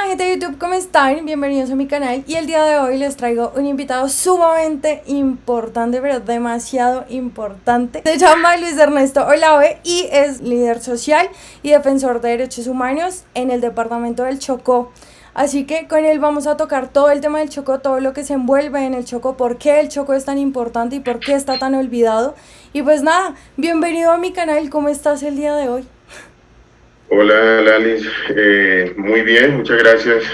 gente de YouTube, ¿cómo están? Bienvenidos a mi canal y el día de hoy les traigo un invitado sumamente importante, pero demasiado importante. Se llama Luis Ernesto Olave y es líder social y defensor de derechos humanos en el departamento del Chocó. Así que con él vamos a tocar todo el tema del Chocó, todo lo que se envuelve en el Chocó, por qué el Chocó es tan importante y por qué está tan olvidado. Y pues nada, bienvenido a mi canal, ¿cómo estás el día de hoy? Hola, Lalis. Muy bien, muchas gracias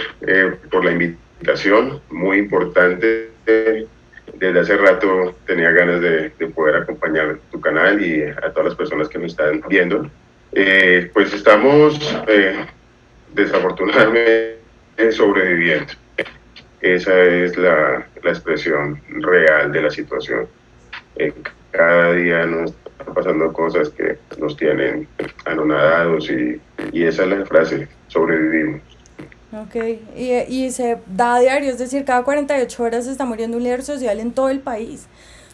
por la invitación. Muy importante. Desde hace rato tenía ganas de poder acompañar tu canal y a todas las personas que me están viendo. Pues estamos desafortunadamente sobreviviendo. Esa es la expresión real de la situación. Eh, Cada día nos están pasando cosas que nos tienen anonadados y esa es la frase, sobrevivimos. Ok, y se da a diario, es decir, cada 48 horas se está muriendo un líder social en todo el país.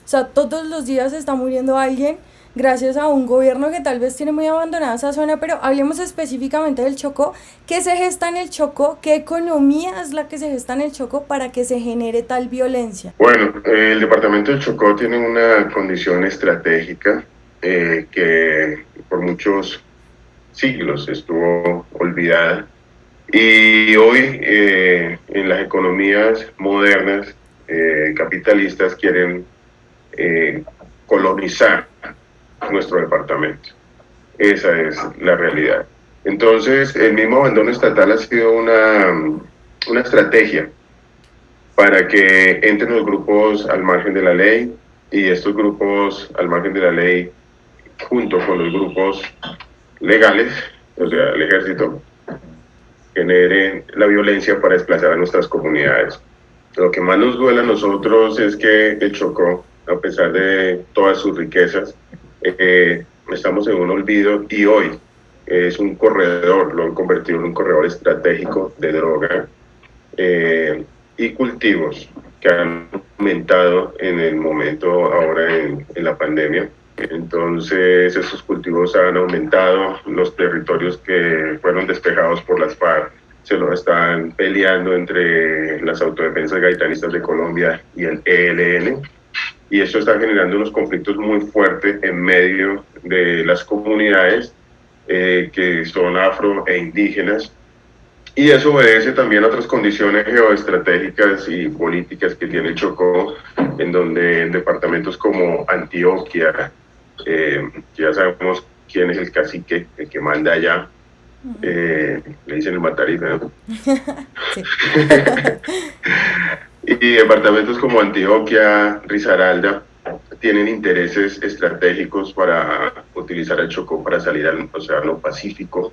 O sea, todos los días se está muriendo alguien gracias a un gobierno que tal vez tiene muy abandonada esa zona, pero hablemos específicamente del Chocó. ¿Qué se gesta en el Chocó? ¿Qué economía es la que se gesta en el Chocó para que se genere tal violencia? Bueno, el departamento del Chocó tiene una condición estratégica que por muchos siglos estuvo olvidada y hoy en las economías modernas capitalistas quieren eh, colonizar nuestro departamento. Esa es la realidad. Entonces, el mismo abandono estatal ha sido una estrategia para que entren los grupos al margen de la ley y estos grupos al margen de la ley, junto con los grupos legales, o sea, el ejército, generen la violencia para desplazar a nuestras comunidades. Lo que más nos duele a nosotros es que el Chocó, a pesar de todas sus riquezas, estamos en un olvido y hoy es un corredor, lo han convertido en un corredor estratégico de droga y cultivos que han aumentado en el momento ahora en la pandemia. Entonces esos cultivos han aumentado, los territorios que fueron despejados por las FARC se lo están peleando entre las autodefensas gaitanistas de Colombia y el ELN, y esto está generando unos conflictos muy fuertes en medio de las comunidades que son afro e indígenas, y eso obedece también a otras condiciones geoestratégicas y políticas que tiene el Chocó, en donde en departamentos como Antioquia, ya sabemos quién es el cacique, el que manda allá, le dicen el Matarife, ¿no? Sí. Y departamentos como Antioquia, Risaralda, tienen intereses estratégicos para utilizar el Chocó para salir al Océano Pacífico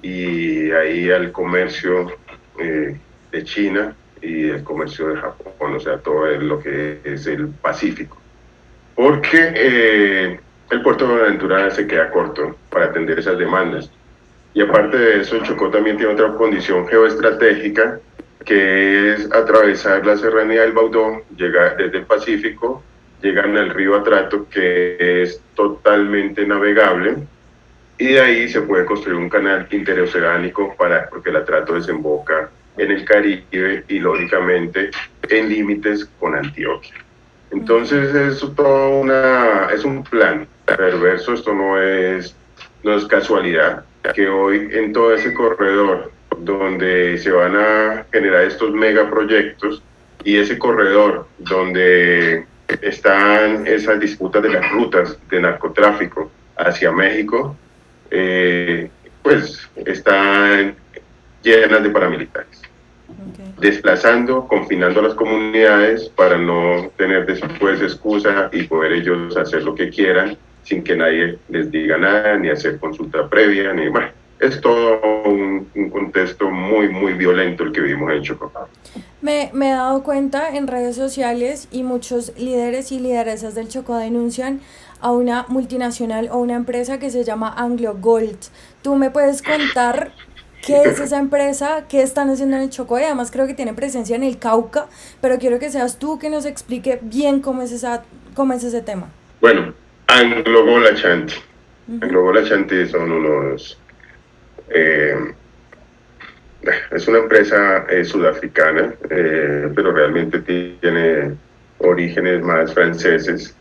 y ahí al comercio de China y el comercio de Japón, o sea, todo lo que es el Pacífico. Porque el puerto de Buenaventura se queda corto para atender esas demandas. Y aparte de eso, el Chocó también tiene otra condición geoestratégica, que es atravesar la serranía del Baudó, llegar desde el Pacífico, llegan al río Atrato, que es totalmente navegable, y de ahí se puede construir un canal interoceánico porque el Atrato desemboca en el Caribe y lógicamente en límites con Antioquia. Entonces es un plan perverso, esto no es casualidad, que hoy en todo ese corredor donde se van a generar estos megaproyectos y ese corredor donde están esas disputas de las rutas de narcotráfico hacia México, pues están llenas de paramilitares, desplazando, confinando a las comunidades para no tener después excusa y poder ellos hacer lo que quieran sin que nadie les diga nada, ni hacer consulta previa, ni bueno, es todo un contexto muy violento el que vivimos en Chocó. Me he dado cuenta en redes sociales y muchos líderes y lideresas del Chocó denuncian a una multinacional o una empresa que se llama Anglo Gold. ¿Tú me puedes contar qué es esa empresa, qué están haciendo en el Chocó? Y además creo que tiene presencia en el Cauca, pero quiero que seas tú que nos explique bien cómo es ese tema. Bueno, Anglo Gold Ashanti. Anglo Gold Ashanti son unos Es una empresa sudafricana, pero realmente tiene orígenes más franceses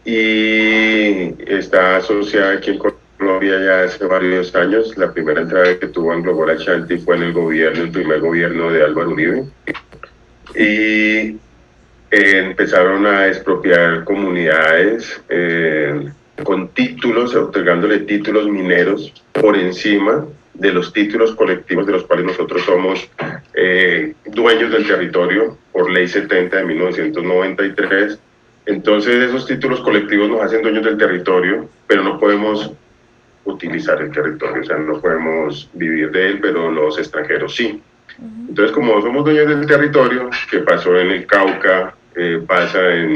y está asociada aquí en Colombia ya hace varios años. La primera entrada que tuvo en Global Ashanti fue en el primer gobierno de Álvaro Uribe. Y empezaron a expropiar comunidades con títulos, otorgándole títulos mineros por encima de los títulos colectivos de los cuales nosotros somos dueños del territorio por ley 70 de 1993. Entonces esos títulos colectivos nos hacen dueños del territorio, pero no podemos utilizar el territorio, o sea, no podemos vivir de él, pero los extranjeros sí. Entonces, como somos dueños del territorio, que pasó en el Cauca, pasa en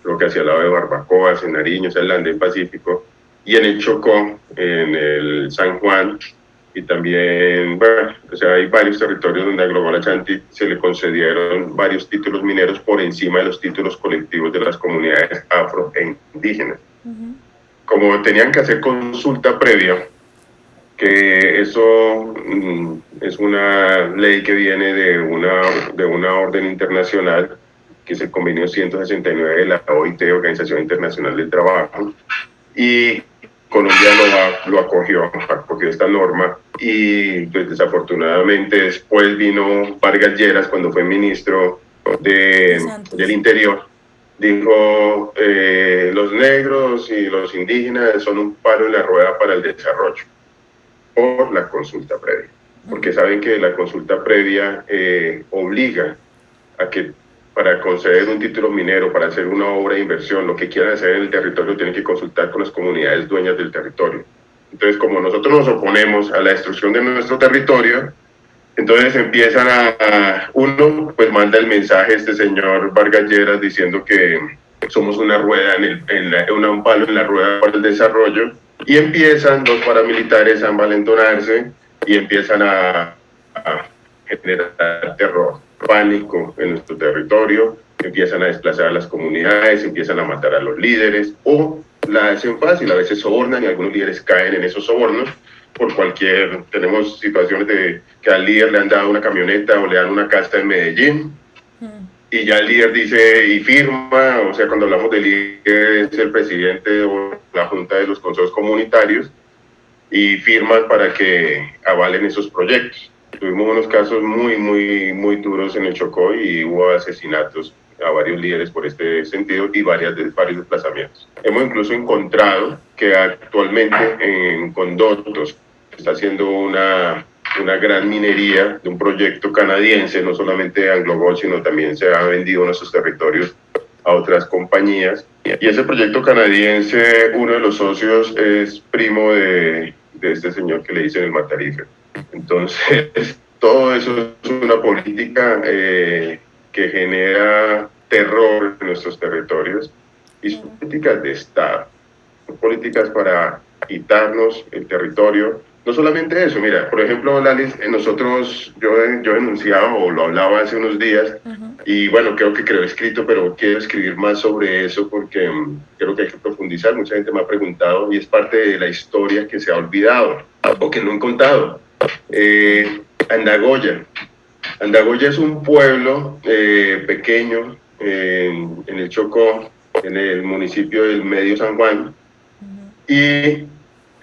lo que hacia el lado de Barbacoas, en Nariño, en el Andén Pacífico, y en el Chocó, en el San Juan, y también, bueno, o sea, hay varios territorios donde a Global Ashanti se le concedieron varios títulos mineros por encima de los títulos colectivos de las comunidades afro e indígenas. Como tenían que hacer consulta previa, que eso es una ley que viene de una orden internacional, que es el convenio 169 de la OIT, Organización Internacional del Trabajo, y Colombia lo acogió esta norma, y pues, desafortunadamente después vino Vargas Lleras, cuando fue ministro del Interior, dijo, los negros y los indígenas son un palo en la rueda para el desarrollo, por la consulta previa, porque saben que la consulta previa obliga a que para conceder un título minero, para hacer una obra de inversión, lo que quieran hacer en el territorio, tienen que consultar con las comunidades dueñas del territorio. Entonces, como nosotros nos oponemos a la destrucción de nuestro territorio, entonces empiezan uno pues manda el mensaje a este señor Vargas Lleras diciendo que somos una rueda, un palo en la rueda para el desarrollo, y empiezan los paramilitares a envalentonarse y empiezan a generar terror, pánico en nuestro territorio, empiezan a desplazar a las comunidades, empiezan a matar a los líderes, o la hacen fácil, a veces sobornan y algunos líderes caen en esos sobornos por tenemos situaciones de que al líder le han dado una camioneta o le dan una casa en Medellín, y ya el líder dice y firma, o sea, cuando hablamos del líder es el presidente o la junta de los consejos comunitarios, y firman para que avalen esos proyectos. Tuvimos unos casos muy duros en el Chocó y hubo asesinatos a varios líderes por este sentido y varios desplazamientos. Hemos incluso encontrado que actualmente en Condotos está haciendo una gran minería de un proyecto canadiense, no solamente AngloGold, sino también se ha vendido en nuestros territorios a otras compañías. Y ese proyecto canadiense, uno de los socios es primo de este señor que le dicen el Matarife. Entonces, todo eso es una política que genera terror en nuestros territorios, y son políticas de Estado, son políticas para quitarnos el territorio. No solamente eso, mira, por ejemplo, Lalis, yo denunciaba o lo hablaba hace unos días, y bueno, creo que quedó escrito, pero quiero escribir más sobre eso porque creo que hay que profundizar. Mucha gente me ha preguntado y es parte de la historia que se ha olvidado o que no han contado. Andagoya. Andagoya es un pueblo pequeño en el Chocó, en el municipio del Medio San Juan, y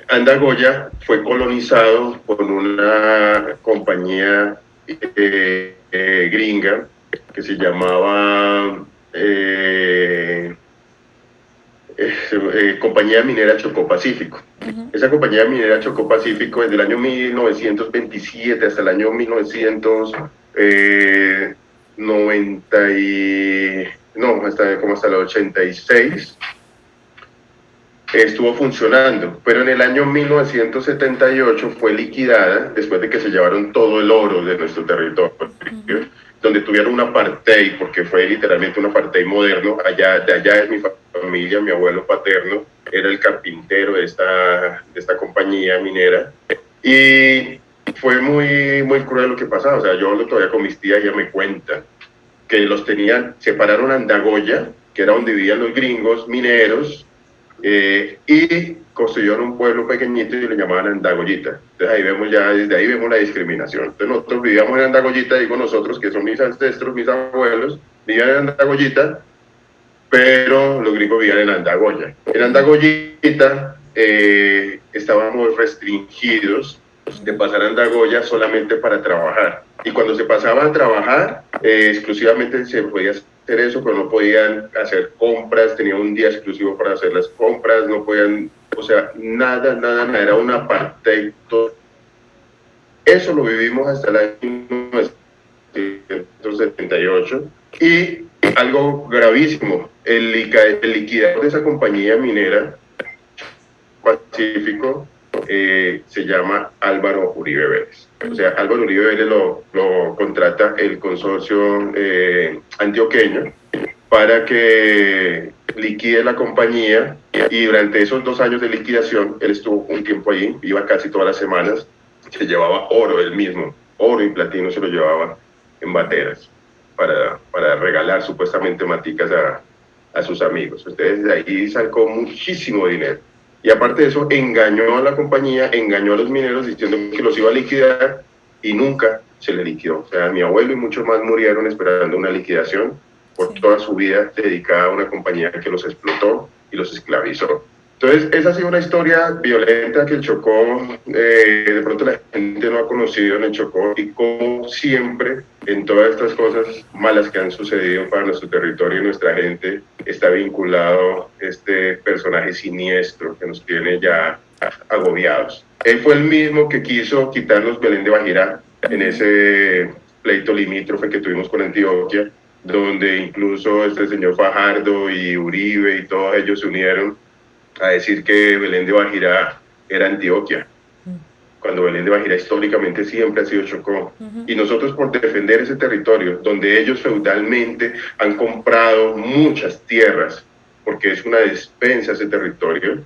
Andagoya fue colonizado por una compañía gringa que se llamaba Compañía Minera Chocó Pacífico. Esa compañía minera Chocó Pacífico desde el año 1927 hasta el año hasta el 86 estuvo funcionando, pero en el año 1978 fue liquidada después de que se llevaron todo el oro de nuestro territorio, donde tuvieron un apartheid, porque fue literalmente un apartheid moderno. De allá es mi familia, mi abuelo paterno era el carpintero de esta compañía minera, y fue muy cruel lo que pasaba. O sea, yo hablo todavía con mis tías, ya me cuentan que separaron Andagoya, que era donde vivían los gringos mineros, y construyeron un pueblo pequeñito y le llamaban Andagoyita. Entonces ahí vemos ya, desde ahí vemos la discriminación. Entonces nosotros vivíamos en Andagoyita, digo nosotros, que son mis ancestros, mis abuelos, vivían en Andagoyita, pero los gringos vivían en Andagoya. En Andagoyita estábamos restringidos de pasar a Andagoya solamente para trabajar. Y cuando se pasaba a trabajar, exclusivamente se podía hacer eso, pero no podían hacer compras, tenían un día exclusivo para hacer las compras, no podían, o sea, nada, era un apartheid. Eso lo vivimos hasta el año 1978. Y algo gravísimo, el liquidador de esa compañía minera, Pacífico, se llama Álvaro Uribe Vélez. O sea, Álvaro Uribe Vélez lo contrata el consorcio antioqueño para que liquide la compañía, y durante esos 2 años de liquidación, él estuvo un tiempo allí, iba casi todas las semanas, se llevaba oro él mismo, oro y platino se lo llevaba en bateras para regalar supuestamente maticas a sus amigos. Entonces de ahí sacó muchísimo dinero. Y aparte de eso, engañó a la compañía, engañó a los mineros diciendo que los iba a liquidar y nunca se le liquidó. O sea, mi abuelo y muchos más murieron esperando una liquidación por toda su vida dedicada a una compañía que los explotó y los esclavizó. Entonces, esa ha sido una historia violenta que el Chocó, de pronto la gente no ha conocido en el Chocó, y como siempre, en todas estas cosas malas que han sucedido para nuestro territorio y nuestra gente, está vinculado este personaje siniestro que nos tiene ya agobiados. Él fue el mismo que quiso quitarnos Belén de Bajirá en ese pleito limítrofe que tuvimos con Antioquia, donde incluso este señor Fajardo y Uribe y todos ellos se unieron a decir que Belén de Bajirá era Antioquia, cuando Belén de Bajirá históricamente siempre ha sido Chocó. Y nosotros, por defender ese territorio, donde ellos feudalmente han comprado muchas tierras, porque es una despensa ese territorio,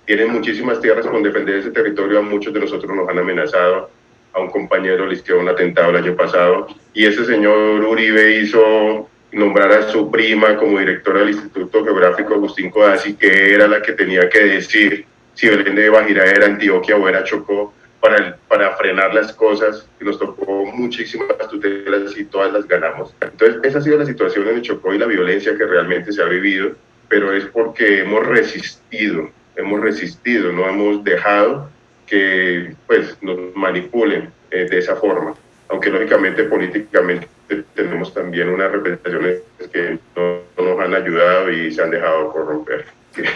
tienen muchísimas tierras. Con defender ese territorio a muchos de nosotros nos han amenazado. A un compañero le hicieron un atentado el año pasado, y ese señor Uribe hizo nombrar a su prima como directora del Instituto Geográfico, Agustín Codazzi, que era la que tenía que decir si Belén de Bajirá era Antioquia o era Chocó, para frenar las cosas. Y nos tocó muchísimas tutelas y todas las ganamos. Entonces esa ha sido la situación en el Chocó y la violencia que realmente se ha vivido, pero es porque hemos resistido, no hemos dejado que pues nos manipulen de esa forma, aunque lógicamente políticamente tenemos también unas representaciones que no nos han ayudado y se han dejado corromper.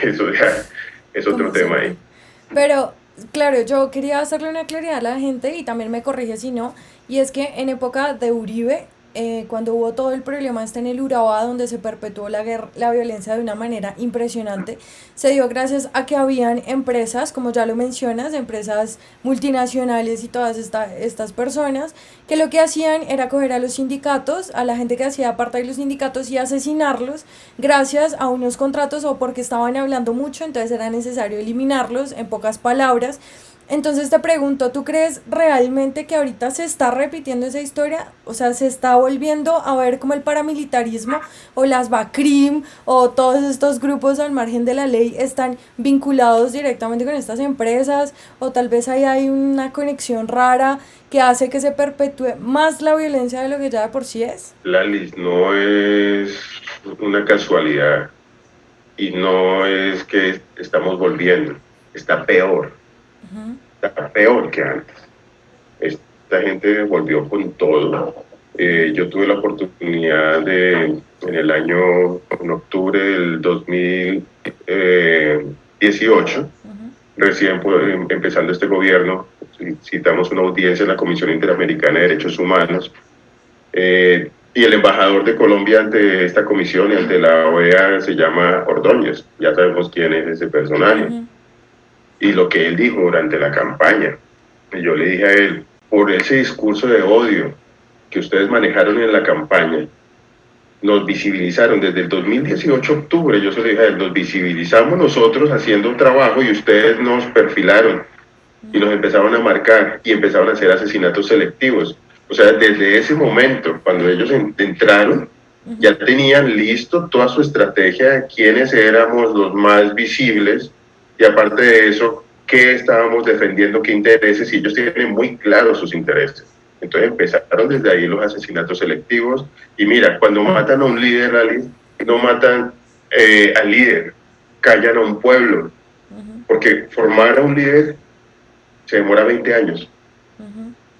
Eso ya es otro tema ahí. Pero, claro, yo quería hacerle una claridad a la gente, y también me corrige si no, y es que en época de Uribe, cuando hubo todo el problema en el Urabá, donde se perpetuó la violencia de una manera impresionante, se dio gracias a que habían empresas, como ya lo mencionas, empresas multinacionales y todas estas personas, que lo que hacían era coger a los sindicatos, a la gente que hacía parte de los sindicatos, y asesinarlos gracias a unos contratos, o porque estaban hablando mucho, entonces era necesario eliminarlos, en pocas palabras. Entonces te pregunto, ¿tú crees realmente que ahorita se está repitiendo esa historia? O sea, ¿se está volviendo a ver como el paramilitarismo o las BACRIM o todos estos grupos al margen de la ley están vinculados directamente con estas empresas? O tal vez ahí hay una conexión rara que hace que se perpetúe más la violencia de lo que ya de por sí es. Lali, no es una casualidad y no es que estamos volviendo, está peor. Está peor que antes. Esta gente volvió con todo. Yo tuve la oportunidad en octubre del 2018, recién empezando este gobierno, citamos una audiencia en la Comisión Interamericana de Derechos Humanos, y el embajador de Colombia ante esta comisión y ante la OEA se llama Ordóñez. Ya sabemos quién es ese personaje. Y lo que él dijo durante la campaña, y yo le dije a él, por ese discurso de odio que ustedes manejaron en la campaña, nos visibilizaron desde el 2018 octubre, yo se lo dije a él, nos visibilizamos nosotros haciendo un trabajo y ustedes nos perfilaron y nos empezaron a marcar y empezaron a hacer asesinatos selectivos. O sea, desde ese momento, cuando ellos entraron, ya tenían listo toda su estrategia de quiénes éramos los más visibles y aparte de eso, qué estábamos defendiendo, qué intereses, y ellos tienen muy claros sus intereses. Entonces empezaron desde ahí los asesinatos selectivos, y mira, cuando matan a un líder, Ali, no matan al líder, callan a un pueblo, porque formar a un líder se demora 20 años.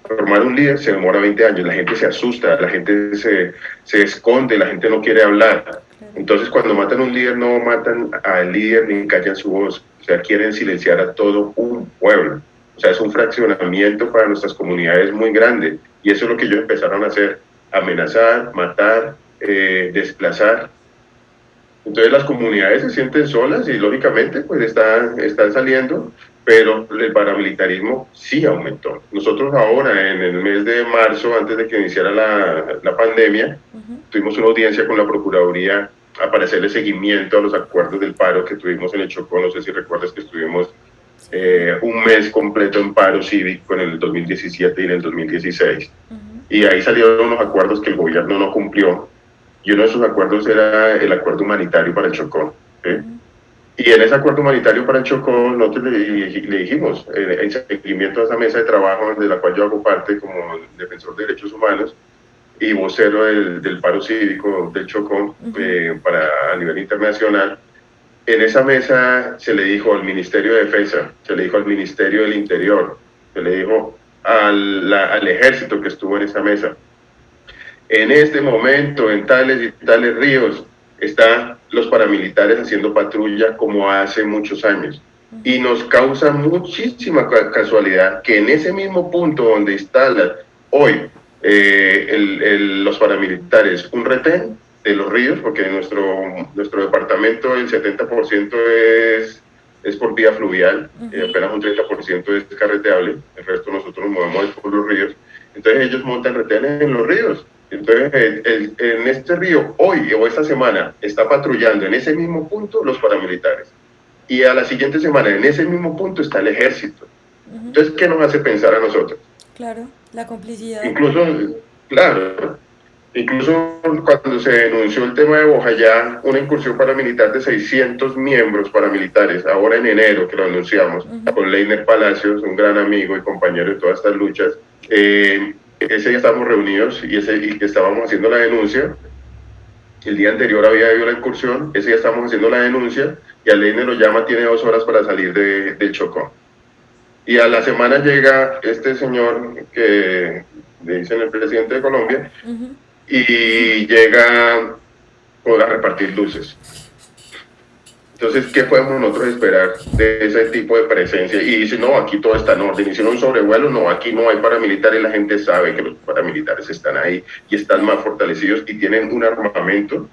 Formar un líder se demora 20 años, la gente se asusta, la gente se esconde, la gente no quiere hablar. Entonces, cuando matan a un líder, no matan al líder ni callan su voz, o sea, quieren silenciar a todo un pueblo. O sea, es un fraccionamiento para nuestras comunidades muy grande, y eso es lo que ellos empezaron a hacer: amenazar, matar, desplazar. Entonces las comunidades se sienten solas y lógicamente pues están saliendo, pero el paramilitarismo sí aumentó. Nosotros ahora en el mes de marzo, antes de que iniciara la pandemia, tuvimos una audiencia con la Procuraduría para hacerle seguimiento a los acuerdos del paro que tuvimos en el Chocó. No sé si recuerdas que estuvimos un mes completo en paro cívico en el 2017 y en el 2016. Y ahí salieron unos acuerdos que el gobierno no cumplió, y uno de esos acuerdos era el acuerdo humanitario para el Chocó. ¿Sí? Y en ese acuerdo humanitario para el Chocó, nosotros le dijimos, en seguimiento a esa mesa de trabajo de la cual yo hago parte como defensor de derechos humanos y vocero del paro cívico del Chocó a nivel internacional, en esa mesa se le dijo al Ministerio de Defensa, se le dijo al Ministerio del Interior, se le dijo al ejército que estuvo en esa mesa: en este momento, en tales y tales ríos, están los paramilitares haciendo patrulla como hace muchos años. Y nos causa muchísima casualidad que en ese mismo punto donde instalan hoy los paramilitares un retén de los ríos, porque en nuestro departamento el 70% es por vía fluvial, apenas un 30% es carreteable, el resto nosotros nos movemos por los ríos. Entonces ellos montan retenes en los ríos. Entonces, en este río, hoy o esta semana, está patrullando en ese mismo punto los paramilitares. Y a la siguiente semana, en ese mismo punto, está el ejército. Entonces, ¿qué nos hace pensar a nosotros? Claro, la complicidad. Incluso cuando se denunció el tema de Bojayá, una incursión paramilitar de 600 miembros paramilitares, ahora en enero que lo anunciamos, con Leiner Palacios, un gran amigo y compañero de todas estas luchas, ese día estábamos reunidos y que estábamos haciendo la denuncia. El día anterior había habido la incursión, ese día estábamos haciendo la denuncia y a Leiner lo llama, tiene 2 horas para salir del Chocó. Y a la semana llega este señor que le dicen el presidente de Colombia y llega a repartir luces. Entonces, ¿qué podemos nosotros esperar de ese tipo de presencia? Y dice, no, aquí todo está en orden. Hicieron un sobrevuelo, no, aquí no hay paramilitares. La gente sabe que los paramilitares están ahí y están más fortalecidos y tienen un armamento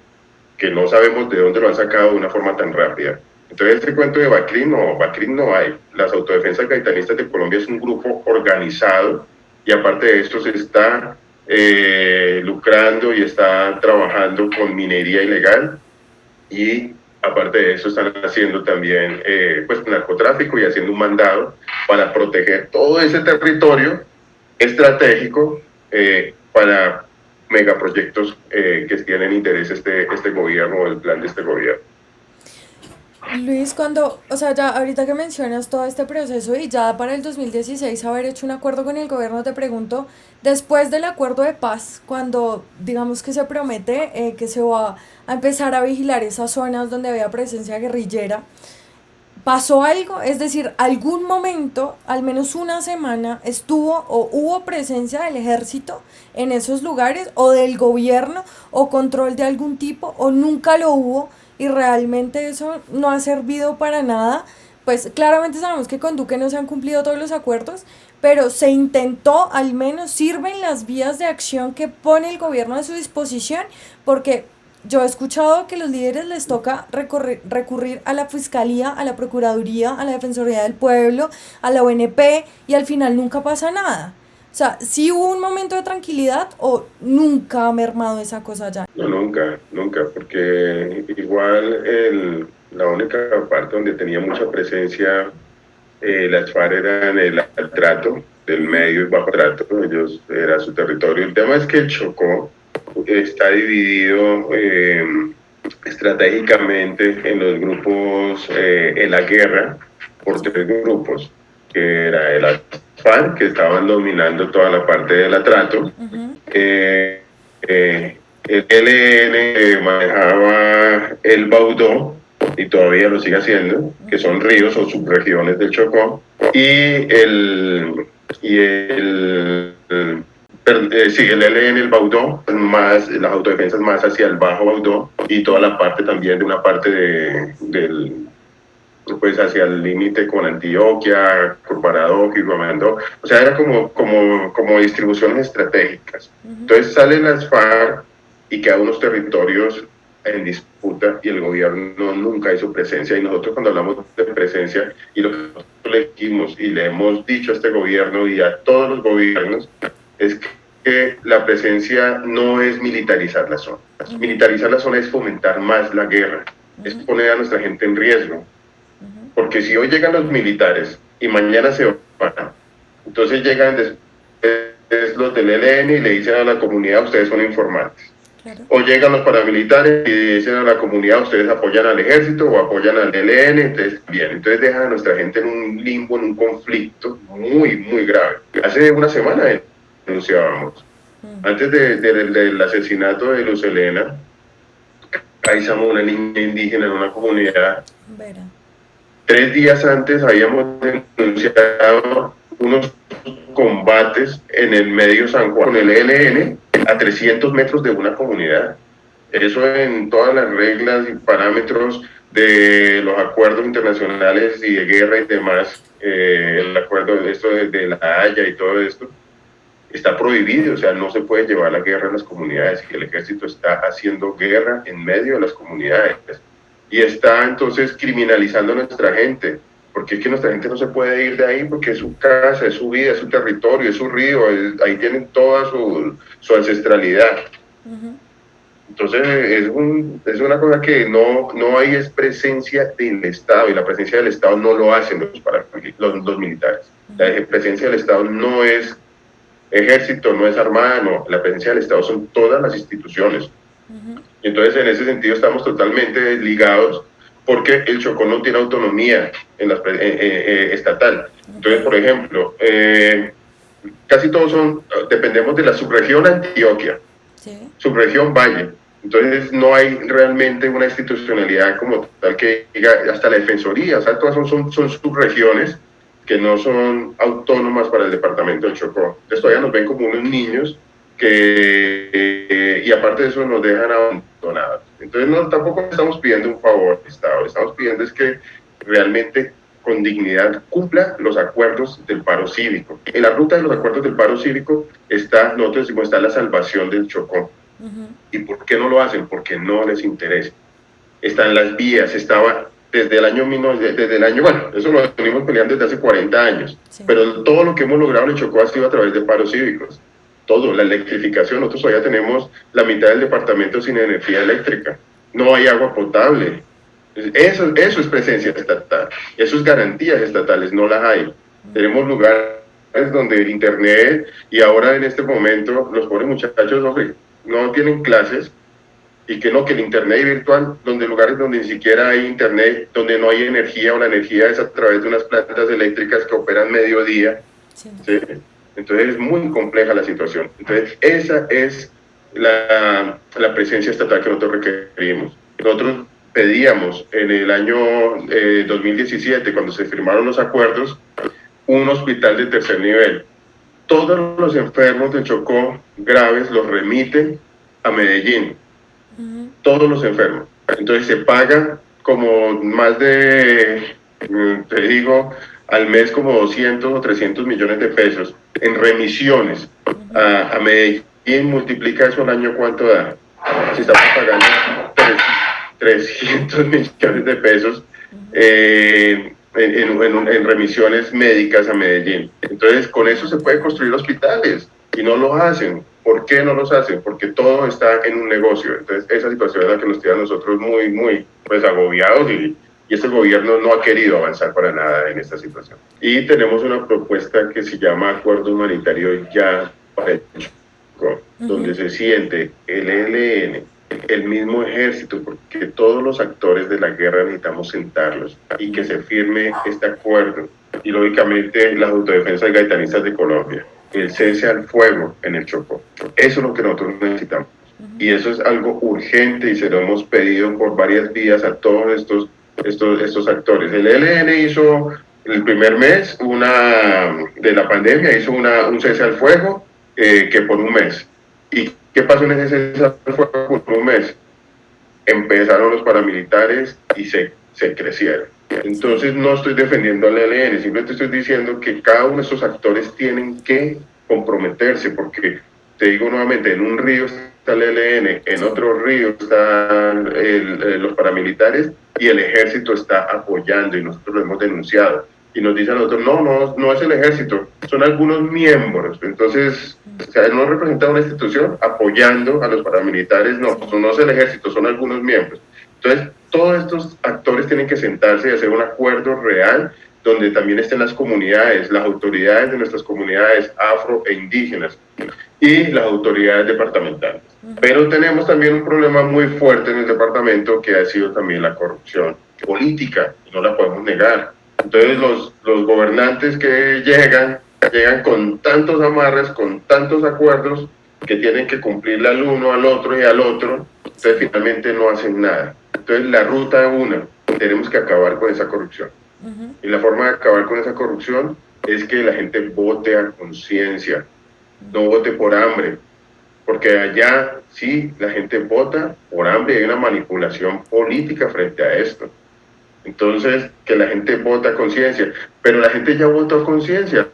que no sabemos de dónde lo han sacado de una forma tan rápida. Entonces, este cuento de Bacrim no hay. Las autodefensas gaitanistas de Colombia es un grupo organizado y aparte de esto se está lucrando y está trabajando con minería ilegal, y aparte de eso están haciendo también pues narcotráfico y haciendo un mandado para proteger todo ese territorio estratégico para megaproyectos que tienen interés este gobierno o el plan de este gobierno. Luis, o sea, ya ahorita que mencionas todo este proceso y ya para el 2016 haber hecho un acuerdo con el gobierno, te pregunto, después del acuerdo de paz, cuando digamos que se promete que se va a empezar a vigilar esas zonas donde había presencia guerrillera, ¿pasó algo? Es decir, algún momento, al menos una semana, estuvo o hubo presencia del ejército en esos lugares, o del gobierno, o control de algún tipo, o nunca lo hubo, y realmente eso no ha servido para nada. Pues claramente sabemos que con Duque no se han cumplido todos los acuerdos, pero se intentó, al menos sirven las vías de acción que pone el gobierno a su disposición, porque yo he escuchado que a los líderes les toca recurrir a la Fiscalía, a la Procuraduría, a la Defensoría del Pueblo, a la ONP, y al final nunca pasa nada. O sea, ¿sí hubo un momento de tranquilidad o nunca ha mermado esa cosa ya? No, nunca, porque igual la única parte donde tenía mucha presencia las FARC eran el trato del medio y bajo trato, ellos era su territorio. El tema es que el Chocó está dividido estratégicamente en los grupos en la guerra por tres grupos, que era el ASFAR, que estaban dominando toda la parte del atrato, el ELN manejaba el Baudó, y todavía lo sigue haciendo, que son ríos o subregiones del Chocó, y el ELN, el Baudó, más las autodefensas más hacia el Bajo Baudó, y toda la parte también de una parte pues hacia el límite con Antioquia, Corparadó, Guamandó, o sea, era como distribuciones estratégicas. Entonces salen las FARC y quedan unos territorios en disputa y el gobierno nunca hizo presencia, y nosotros cuando hablamos de presencia y lo que nosotros le dijimos y le hemos dicho a este gobierno y a todos los gobiernos es que la presencia no es militarizar la zona. Militarizar la zona es fomentar más la guerra, es poner a nuestra gente en riesgo. Porque si hoy llegan los militares y mañana se van, entonces llegan después los del ELN y le dicen a la comunidad, ustedes son informantes. Claro. O llegan los paramilitares y dicen a la comunidad, ustedes apoyan al ejército o apoyan al ELN, entonces bien, entonces dejan a nuestra gente en un limbo, en un conflicto muy, muy grave. Hace una semana denunciábamos, antes del asesinato de Luz Helena, caizamos una niña indígena en una comunidad. Vera. 3 días antes habíamos denunciado unos combates en el medio San Juan con el ELN a 300 metros de una comunidad. Eso en todas las reglas y parámetros de los acuerdos internacionales y de guerra y demás, el acuerdo de esto de la Haya y todo esto, está prohibido, o sea, no se puede llevar la guerra a las comunidades, y el ejército está haciendo guerra en medio de las comunidades. Y está entonces criminalizando a nuestra gente, porque es que nuestra gente no se puede ir de ahí porque es su casa, es su vida, es su territorio, es su río, ahí tienen toda su ancestralidad. Entonces es una cosa que no hay, es presencia del Estado, y la presencia del Estado no lo hacen los militares. La presencia del Estado no es ejército, no es armada, no, la presencia del Estado son todas las instituciones. Entonces, en ese sentido, estamos totalmente desligados porque el Chocó no tiene autonomía estatal. Entonces, por ejemplo, casi todos dependemos de la subregión Antioquia, sí, subregión Valle. Entonces, no hay realmente una institucionalidad como tal que diga, hasta la defensoría, o sea, todas son subregiones que no son autónomas para el departamento del Chocó. Entonces, todavía nos ven como unos niños y aparte de eso nos dejan abandonados. Entonces tampoco estamos pidiendo un favor al Estado, estamos pidiendo es que realmente con dignidad cumpla los acuerdos del paro cívico. En la ruta de los acuerdos del paro cívico nosotros decimos, está la salvación del Chocó. ¿Y por qué no lo hacen? Porque no les interesa. Están las vías, estaba desde el año, bueno, eso lo venimos peleando desde hace 40 años, sí, pero todo lo que hemos logrado en el Chocó ha sido a través de paros cívicos. Todo, la electrificación, nosotros todavía tenemos la mitad del departamento sin energía eléctrica, no hay agua potable. Eso es presencia estatal, eso es garantías estatales, no las hay. Tenemos lugares donde el internet, y ahora en este momento los pobres muchachos no tienen clases, y que el internet virtual, donde lugares donde ni siquiera hay internet, donde no hay energía, o la energía es a través de unas plantas eléctricas que operan mediodía, sí. ¿Sí? Entonces es muy compleja la situación. Entonces esa es la presencia estatal que nosotros requerimos. Nosotros pedíamos en el año 2017, cuando se firmaron los acuerdos, un hospital de tercer nivel. Todos los enfermos de Chocó graves los remiten a Medellín. Todos los enfermos. Entonces se paga como más de, te digo, al mes como 200 o 300 millones de pesos en remisiones a Medellín. Multiplica eso al año, ¿cuánto da? Si estamos pagando 300 millones de pesos en remisiones médicas a Medellín. Entonces, con eso se puede construir hospitales, y no lo hacen. ¿Por qué no los hacen? Porque todo está en un negocio. Entonces, esa situación es la que nos tiene a nosotros muy, muy agobiados, y este gobierno no ha querido avanzar para nada en esta situación. Y tenemos una propuesta que se llama Acuerdo Humanitario Ya para el Chocó, donde se siente el ELN, el mismo ejército, porque todos los actores de la guerra necesitamos sentarlos y que se firme este acuerdo. Y lógicamente las autodefensas gaitanistas de Colombia, el cese al fuego en el Chocó. Eso es lo que nosotros necesitamos. Y eso es algo urgente y se lo hemos pedido por varias vías a todos estos actores. El ELN hizo el primer mes de la pandemia, hizo un cese al fuego que por un mes. ¿Y qué pasó en ese cese al fuego por un mes? Empezaron los paramilitares y se crecieron. Entonces no estoy defendiendo al ELN, simplemente estoy diciendo que cada uno de estos actores tienen que comprometerse, porque te digo nuevamente, en un río está el ELN, en otro río están los paramilitares y el ejército está apoyando y nosotros lo hemos denunciado. Y nos dicen a nosotros, no es el ejército, son algunos miembros. Entonces, o sea, no representa una institución apoyando a los paramilitares, no es el ejército, son algunos miembros. Entonces, todos estos actores tienen que sentarse y hacer un acuerdo real donde también estén las comunidades, las autoridades de nuestras comunidades afro e indígenas y las autoridades departamentales. Pero tenemos también un problema muy fuerte en el departamento que ha sido también la corrupción política, y no la podemos negar. Entonces los gobernantes que llegan con tantos amarres, con tantos acuerdos que tienen que cumplirle al uno, al otro y al otro, entonces finalmente no hacen nada. Entonces la ruta una, tenemos que acabar con esa corrupción. Y la forma de acabar con esa corrupción es que la gente vote a conciencia, no vote por hambre, porque allá sí la gente vota por hambre y hay una manipulación política frente a esto. Entonces, que la gente vota a conciencia, pero la gente ya votó a conciencia,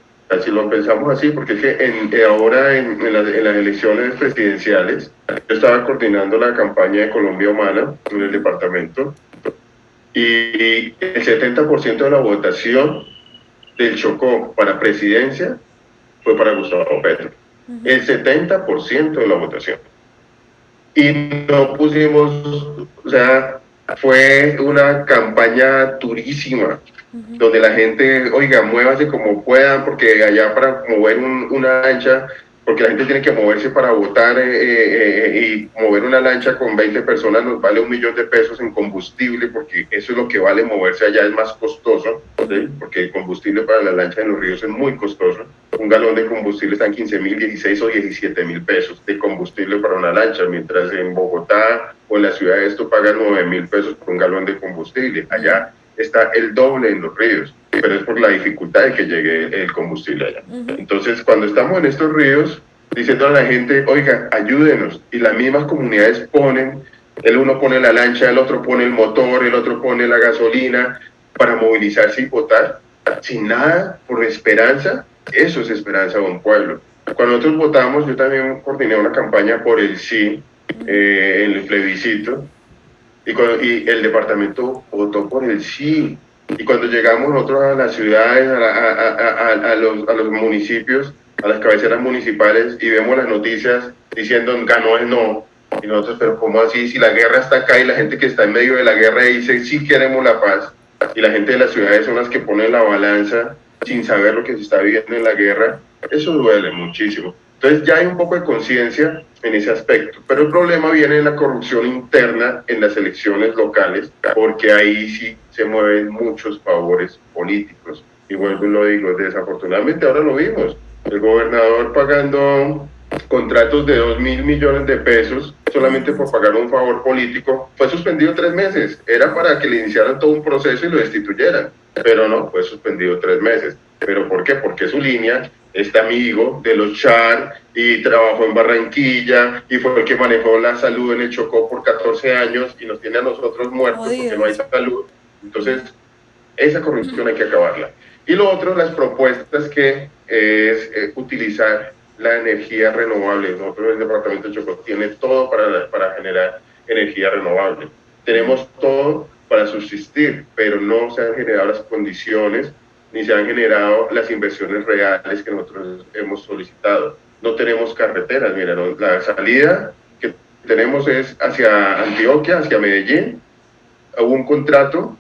si lo pensamos así, porque es que ahora en las elecciones presidenciales, yo estaba coordinando la campaña de Colombia Humana en el departamento, y el 70% de la votación del Chocó para presidencia fue para Gustavo Petro. El 70% de la votación. Y no pusimos, o sea, fue una campaña durísima, donde la gente, oiga, muévase como puedan, porque allá para mover una lancha, porque la gente tiene que moverse para votar y mover una lancha con 20 personas nos vale $1.000.000 en combustible, porque eso es lo que vale moverse allá, es más costoso, ¿sí? Porque el combustible para la lancha en los ríos es muy costoso. Un galón de combustible está en 15.000, 16 o 17.000 pesos de combustible para una lancha, mientras en Bogotá o en la ciudad de esto pagan 9.000 pesos por un galón de combustible. Allá está el doble en los ríos, pero es por la dificultad de que llegue el combustible allá. Entonces, cuando estamos en estos ríos, diciendo a la gente, oiga, ayúdenos, y las mismas comunidades ponen, el uno pone la lancha, el otro pone el motor, el otro pone la gasolina, para movilizarse y votar, sin nada, por esperanza, eso es esperanza de un pueblo. Cuando nosotros votamos, yo también coordiné una campaña por el sí, en el plebiscito, y el departamento votó por el sí. Y cuando llegamos nosotros a las ciudades, a los municipios, a las cabeceras municipales, y vemos las noticias diciendo ganó el no, y nosotros, pero ¿cómo así? Si la guerra está acá y la gente que está en medio de la guerra dice sí queremos la paz, y la gente de las ciudades son las que ponen la balanza sin saber lo que se está viviendo en la guerra, eso duele muchísimo. Entonces ya hay un poco de conciencia en ese aspecto, pero el problema viene en la corrupción interna en las elecciones locales, porque ahí sí se mueven muchos favores políticos. Y vuelvo y lo digo, desafortunadamente ahora lo vimos, el gobernador pagando contratos de 2.000 millones de pesos solamente por pagar un favor político, fue suspendido 3 meses, era para que le iniciaran todo un proceso y lo destituyeran, pero no, fue suspendido 3 meses. ¿Pero por qué? Porque su línea, este amigo de los Char, y trabajó en Barranquilla, y fue el que manejó la salud en el Chocó por 14 años, y nos tiene a nosotros muertos porque no hay salud. Entonces, esa corrupción hay que acabarla. Y lo otro, las propuestas que es utilizar la energía renovable. Nosotros en el departamento de Chocó tiene todo para generar energía renovable. Tenemos todo para subsistir, pero no se han generado las condiciones ni se han generado las inversiones reales que nosotros hemos solicitado. No tenemos carreteras, mira, la salida que tenemos es hacia Antioquia, hacia Medellín. Hubo un contrato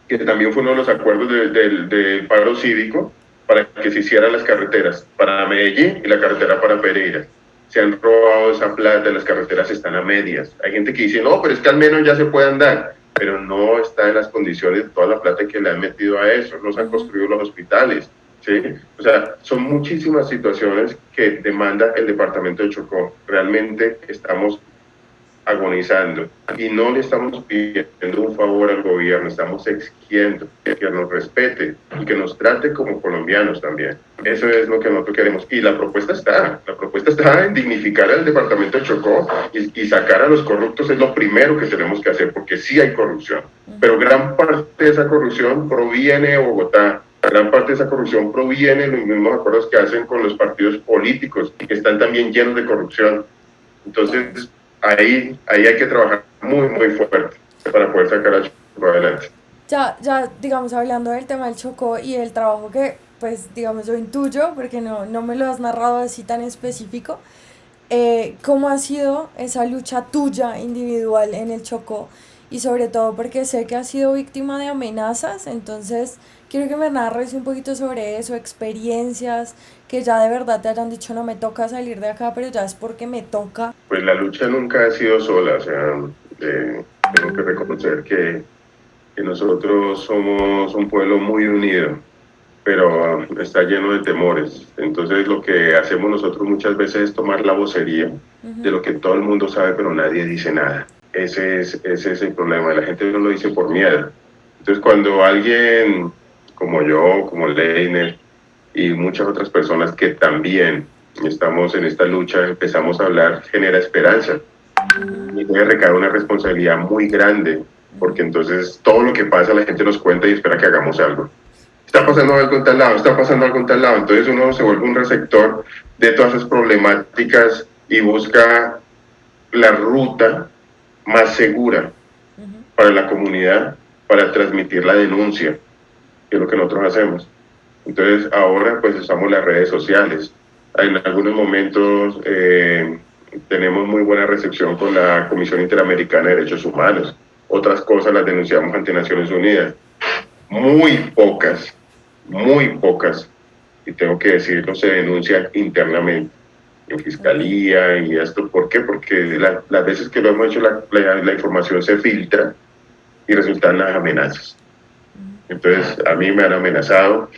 que también fue uno de los acuerdos del paro cívico para que se hicieran las carreteras para Medellín y la carretera para Pereira. se han robado esa plata, las carreteras están a medias. Hay gente que dice, no, pero es que al menos ya se puede andar, pero no está en las condiciones de toda la plata que le han metido a eso, no se han construido los hospitales, ¿sí? O sea, son muchísimas situaciones que demanda el departamento de Chocó. Realmente estamos agonizando y no le estamos pidiendo un favor al gobierno, estamos exigiendo que nos respete y que nos trate como colombianos también. Eso es lo que nosotros queremos y la propuesta está en dignificar al departamento de Chocó y sacar a los corruptos es lo primero que tenemos que hacer porque sí hay corrupción, pero gran parte de esa corrupción proviene de Bogotá. Gran parte de esa corrupción proviene de los mismos acuerdos que hacen con los partidos políticos, que están también llenos de corrupción. Entonces, ahí hay que trabajar muy, muy fuerte para poder sacar a Chocó adelante. Ya, digamos, hablando del tema del Chocó y el trabajo que, pues, digamos, yo intuyo, porque no me lo has narrado así tan específico, ¿cómo ha sido esa lucha tuya individual en el Chocó? Y sobre todo porque sé que has sido víctima de amenazas, entonces quiero que me narres un poquito sobre eso, experiencias, que ya de verdad te hayan dicho no me toca salir de acá, pero ya es porque me toca. Pues la lucha nunca ha sido sola, o sea, tengo que reconocer que nosotros somos un pueblo muy unido, pero está lleno de temores. Entonces lo que hacemos nosotros muchas veces es tomar la vocería de lo que todo el mundo sabe, pero nadie dice nada. Ese es el problema, la gente no lo dice por miedo. Entonces cuando alguien como yo, como Leiner y muchas otras personas que también estamos en esta lucha, empezamos a hablar, genera esperanza y debe recaer una responsabilidad muy grande, porque entonces todo lo que pasa la gente nos cuenta y espera que hagamos algo. Está pasando algo en tal lado, está pasando algo en tal lado, entonces uno se vuelve un receptor de todas esas problemáticas y busca la ruta más segura para la comunidad, para transmitir la denuncia, que es lo que nosotros hacemos. Entonces ahora pues usamos las redes sociales. En algunos momentos tenemos muy buena recepción con la Comisión Interamericana de Derechos Humanos. Otras cosas las denunciamos ante Naciones Unidas. Muy pocas, y tengo que decirlo, se denuncian internamente en fiscalía y esto. ¿Por qué? Porque las veces que lo hemos hecho la información se filtra y resultan las amenazas. Entonces a mí me han amenazado.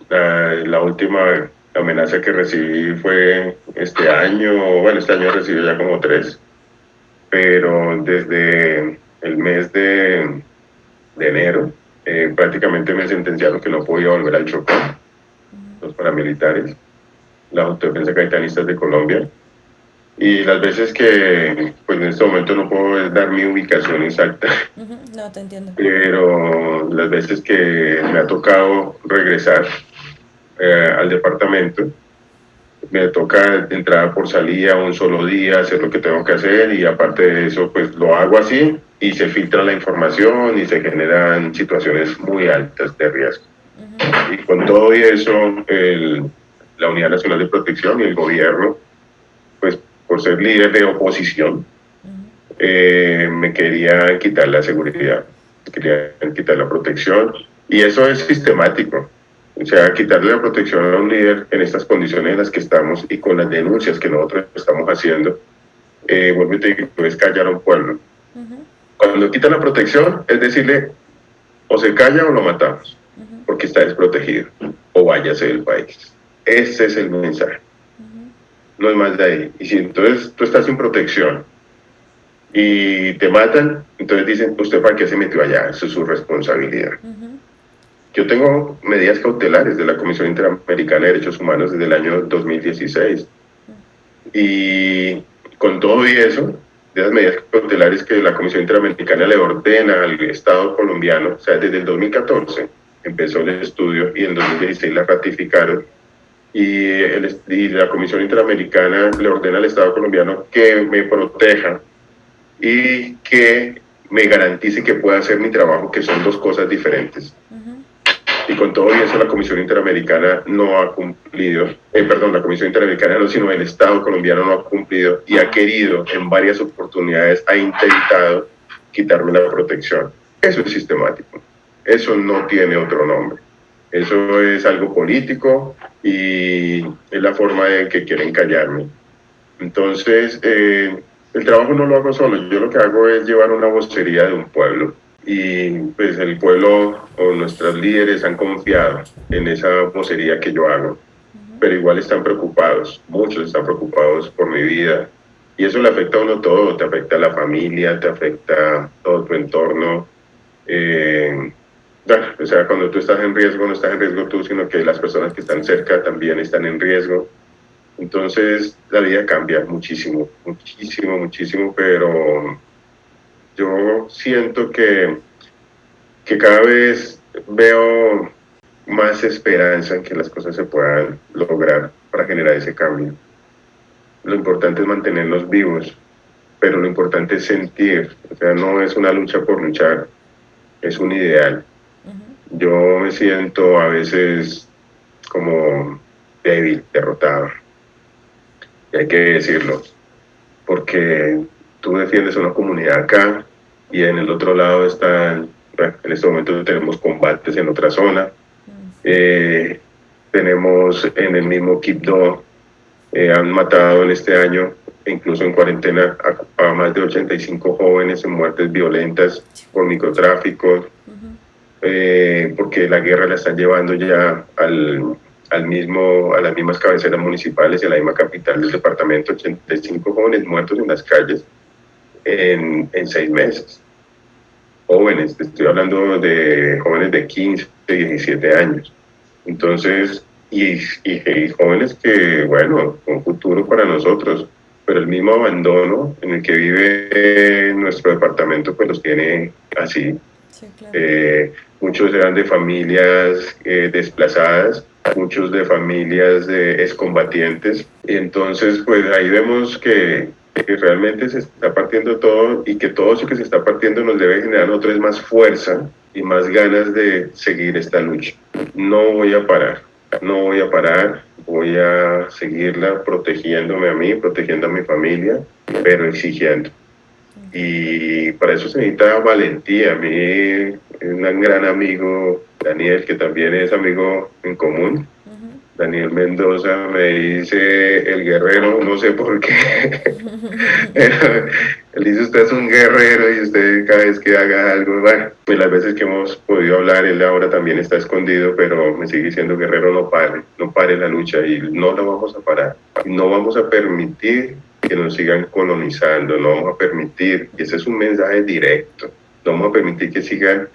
La última amenaza que recibí fue este año recibí ya como 3, pero desde el mes de enero prácticamente me sentenciaron que no podía volver al Chocó, los paramilitares, la Autodefensa Gaitanistas de Colombia, y las veces que, pues en este momento no puedo dar mi ubicación exacta, No, te entiendo. pero las veces que me ha tocado regresar al departamento, me toca entrada por salida un solo día, hacer lo que tengo que hacer y aparte de eso pues lo hago así y se filtra la información y se generan situaciones muy altas de riesgo. Y con todo y eso la Unidad Nacional de Protección y el gobierno pues por ser líder de oposición me querían quitar la seguridad, me querían quitar la protección y eso es sistemático. O sea, quitarle la protección a un líder en estas condiciones en las que estamos y con las denuncias que nosotros estamos haciendo, vuelvo y te digo, es callar a un pueblo. Cuando quitan la protección, es decirle, o se calla o lo matamos, porque está desprotegido, o váyase del país. Ese es el mensaje. No es más de ahí. Y si entonces tú estás sin protección y te matan, entonces dicen, ¿usted para qué se metió allá? Eso es su responsabilidad. Yo tengo medidas cautelares de la Comisión Interamericana de Derechos Humanos desde el año 2016. Y con todo y eso, de las medidas cautelares que la Comisión Interamericana le ordena al Estado colombiano, o sea, desde el 2014 empezó el estudio y en 2016 la ratificaron. Y la Comisión Interamericana le ordena al Estado colombiano que me proteja y que me garantice que pueda hacer mi trabajo, que son dos cosas diferentes. Y con todo eso la Comisión Interamericana no ha cumplido, la Comisión Interamericana no, sino el Estado colombiano no ha cumplido y ha querido en varias oportunidades, ha intentado quitarme la protección. Eso es sistemático, eso no tiene otro nombre. Eso es algo político y es la forma en que quieren callarme. Entonces, el trabajo no lo hago solo, yo lo que hago es llevar una vocería de un pueblo y pues el pueblo o nuestros líderes han confiado en esa vocería que yo hago, pero igual están preocupados, muchos están preocupados por mi vida y eso le afecta a uno todo, te afecta a la familia, te afecta todo tu entorno. Eh, o sea, cuando tú estás en riesgo, no estás en riesgo tú, sino que las personas que están cerca también están en riesgo. Entonces la vida cambia muchísimo, muchísimo, muchísimo, pero yo siento que cada vez veo más esperanza en que las cosas se puedan lograr para generar ese cambio. Lo importante es mantenernos vivos, pero lo importante es sentir, o sea, no es una lucha por luchar, es un ideal. Yo me siento a veces como débil, derrotado, y hay que decirlo, porque tú defiendes una comunidad acá y en el otro lado están, bueno, en este momento tenemos combates en otra zona, tenemos en el mismo Quibdó, han matado en este año, incluso en cuarentena, a más de 85 jóvenes en muertes violentas por microtráfico, porque la guerra la están llevando ya a las mismas cabeceras municipales y a la misma capital del departamento, 85 jóvenes muertos en las calles en 6 meses. Jóvenes, estoy hablando de jóvenes de 15, 17 años. Entonces, y jóvenes que, bueno, un futuro para nosotros, pero el mismo abandono en el que vive nuestro departamento, pues los tiene así. Sí, claro. Muchos eran de familias desplazadas, muchos de familias de excombatientes, y entonces pues ahí vemos que realmente se está partiendo todo y que todo eso que se está partiendo nos debe generar otra vez más fuerza y más ganas de seguir esta lucha. No voy a parar, no voy a parar, voy a seguirla protegiéndome a mí, protegiendo a mi familia, pero exigiendo. Y para eso se necesita valentía. A mí, un gran amigo, Daniel, que también es amigo en común, Daniel Mendoza, me dice el guerrero, no sé por qué. Él dice, usted es un guerrero y usted cada vez que haga algo, bueno, pues las veces que hemos podido hablar, él ahora también está escondido, pero me sigue diciendo, guerrero, no pare la lucha y no la vamos a parar. No vamos a permitir que nos sigan colonizando, no vamos a permitir, y ese es un mensaje directo, no vamos a permitir que sigan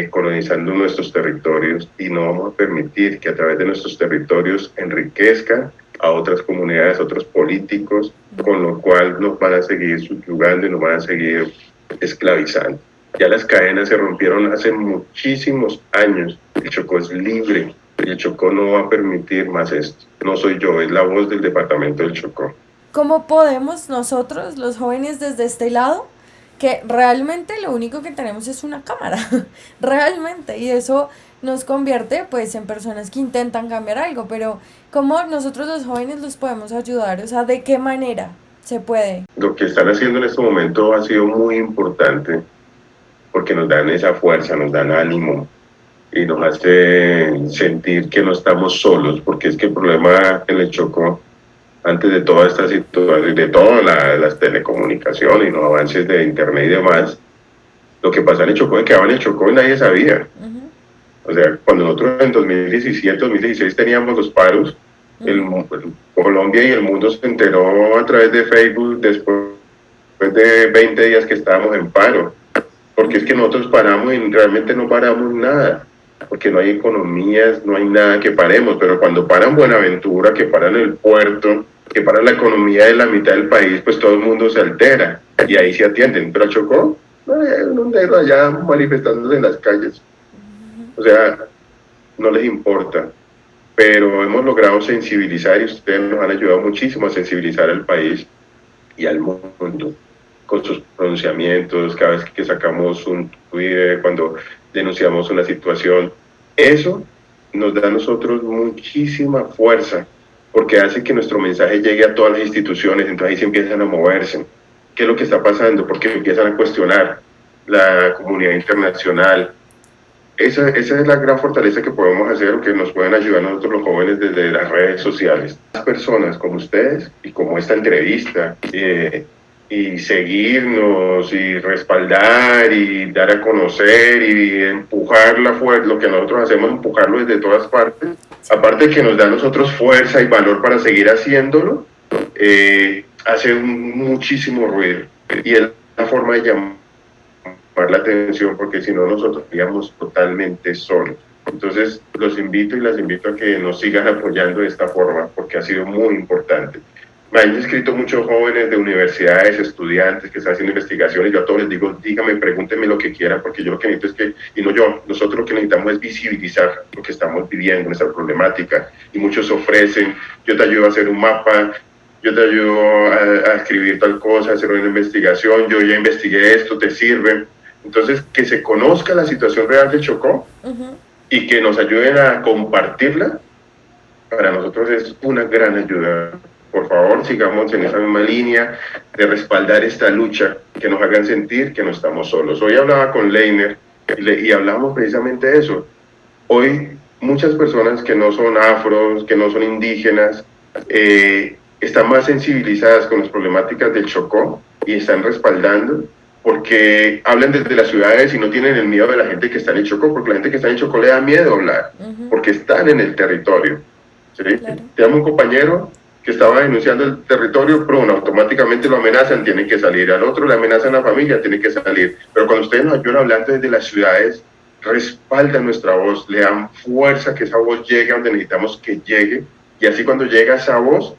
colonizando nuestros territorios y no vamos a permitir que a través de nuestros territorios enriquezcan a otras comunidades, a otros políticos, con lo cual nos van a seguir subyugando y nos van a seguir esclavizando. Ya las cadenas se rompieron hace muchísimos años, el Chocó es libre y el Chocó no va a permitir más esto. No soy yo, es la voz del departamento del Chocó. ¿Cómo podemos nosotros, los jóvenes desde este lado, que realmente lo único que tenemos es una cámara, realmente, y eso nos convierte pues en personas que intentan cambiar algo, pero ¿cómo nosotros los jóvenes los podemos ayudar? O sea, ¿de qué manera se puede? Lo que están haciendo en este momento ha sido muy importante porque nos dan esa fuerza, nos dan ánimo y nos hace sentir que no estamos solos, porque es que el problema en el Chocó, antes de toda esta situación, de todas las telecomunicaciones y los avances de internet y demás, lo que pasaba en el Chocó, quedaba en el Chocó y nadie sabía. O sea, cuando nosotros en 2017, 2016 teníamos los paros, Colombia y el mundo se enteró a través de Facebook después de 20 días que estábamos en paro, porque es que nosotros paramos y realmente no paramos nada, porque no hay economías, no hay nada que paremos, pero cuando paran Buenaventura, que paran el puerto, que paran la economía de la mitad del país, pues todo el mundo se altera y ahí se atienden. Pero Chocó, hay un negro allá manifestándose en las calles. O sea, no les importa, pero hemos logrado sensibilizar y ustedes nos han ayudado muchísimo a sensibilizar al país y al mundo con sus pronunciamientos, cada vez que sacamos un Twitter, cuando denunciamos una situación. Eso nos da a nosotros muchísima fuerza, porque hace que nuestro mensaje llegue a todas las instituciones, entonces ahí se empiezan a moverse. ¿Qué es lo que está pasando? Porque empiezan a cuestionar la comunidad internacional, esa es la gran fortaleza que podemos hacer, o que nos pueden ayudar a nosotros los jóvenes desde las redes sociales. Las personas como ustedes y como esta entrevista, y seguirnos y respaldar y dar a conocer y empujar lo que nosotros hacemos, empujarlo desde todas partes, aparte que nos da a nosotros fuerza y valor para seguir haciéndolo, hace muchísimo ruido, y es la forma de llamar la atención, porque si no nosotros estaríamos totalmente solos. Entonces los invito y las invito a que nos sigan apoyando de esta forma, porque ha sido muy importante. Me han escrito muchos jóvenes de universidades, estudiantes que están haciendo investigaciones, y yo a todos les digo, díganme, pregúntenme lo que quieran, porque yo lo que necesito es que, y no yo, nosotros lo que necesitamos es visibilizar lo que estamos viviendo, nuestra problemática, y muchos ofrecen, yo te ayudo a hacer un mapa, yo te ayudo a escribir tal cosa, a hacer una investigación, yo ya investigué esto, ¿te sirve? Entonces, que se conozca la situación real de Chocó, y que nos ayuden a compartirla, para nosotros es una gran ayuda. Por favor, sigamos en esa misma línea de respaldar esta lucha, que nos hagan sentir que no estamos solos. Hoy hablaba con Leiner y hablamos precisamente de eso. Hoy muchas personas que no son afros, que no son indígenas, están más sensibilizadas con las problemáticas del Chocó y están respaldando, porque hablan desde las ciudades y no tienen el miedo de la gente que está en el Chocó, porque la gente que está en el Chocó le da miedo hablar, porque están en el territorio. ¿Sí? Claro. Te llama un compañero que estaba denunciando el territorio, automáticamente lo amenazan, tiene que salir. Al otro le amenazan a la familia, tiene que salir. Pero cuando ustedes nos ayudan hablando desde las ciudades, respaldan nuestra voz, le dan fuerza que esa voz llegue a donde necesitamos que llegue, y así cuando llega esa voz,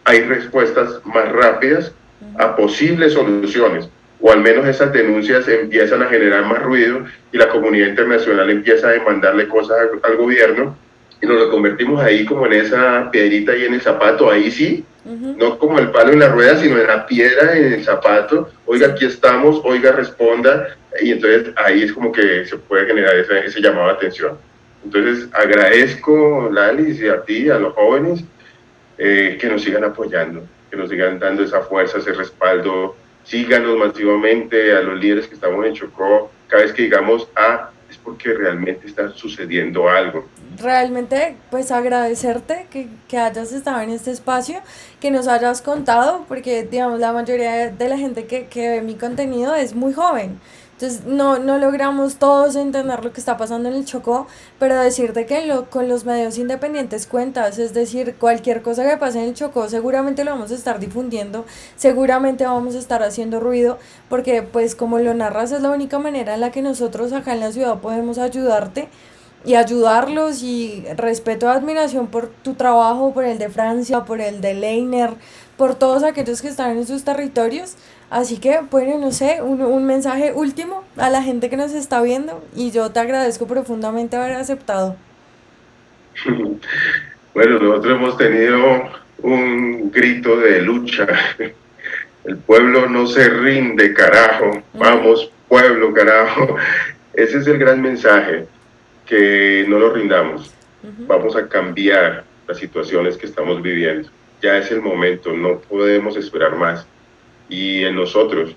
hay respuestas más rápidas a posibles soluciones, o al menos esas denuncias empiezan a generar más ruido, y la comunidad internacional empieza a demandarle cosas al gobierno, y nos lo convertimos ahí como en esa piedrita ahí en el zapato, ahí sí, no como el palo en la rueda, sino en la piedra en el zapato. Oiga, aquí estamos, oiga, responda, y entonces ahí es como que se puede generar ese llamado de atención. Entonces agradezco, Lali, y a ti, a los jóvenes, que nos sigan apoyando, que nos sigan dando esa fuerza, ese respaldo. Síganos masivamente a los líderes que estamos en Chocó. Cada vez que digamos es porque realmente está sucediendo algo. Realmente, pues agradecerte que hayas estado en este espacio, que nos hayas contado, porque digamos la mayoría de la gente que ve mi contenido es muy joven. Entonces no logramos todos entender lo que está pasando en el Chocó, pero decirte que con los medios independientes cuentas, es decir, cualquier cosa que pase en el Chocó seguramente lo vamos a estar difundiendo, seguramente vamos a estar haciendo ruido, porque pues como lo narras es la única manera en la que nosotros acá en la ciudad podemos ayudarte y ayudarlos, y respeto y admiración por tu trabajo, por el de Francia, por el de Leiner, por todos aquellos que están en sus territorios. Así que, bueno, no sé, un mensaje último a la gente que nos está viendo, y yo te agradezco profundamente haber aceptado. Bueno, nosotros hemos tenido un grito de lucha. El pueblo no se rinde, carajo. Vamos, pueblo, carajo. Ese es el gran mensaje, que no nos rindamos. Vamos a cambiar las situaciones que estamos viviendo. Ya es el momento, no podemos esperar más. Y en nosotros,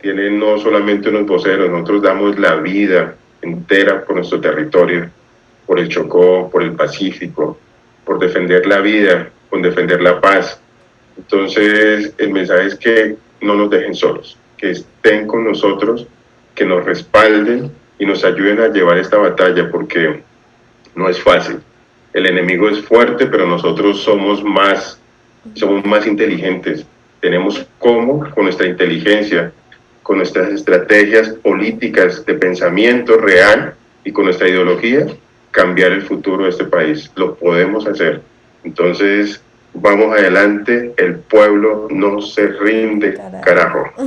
tienen no solamente unos voceros, nosotros damos la vida entera por nuestro territorio, por el Chocó, por el Pacífico, por defender la vida, por defender la paz. Entonces, el mensaje es que no nos dejen solos, que estén con nosotros, que nos respalden y nos ayuden a llevar esta batalla, porque no es fácil. El enemigo es fuerte, pero nosotros somos más inteligentes. Tenemos cómo, con nuestra inteligencia, con nuestras estrategias políticas de pensamiento real y con nuestra ideología, cambiar el futuro de este país. Lo podemos hacer. Entonces, vamos adelante. El pueblo no se rinde, carajo.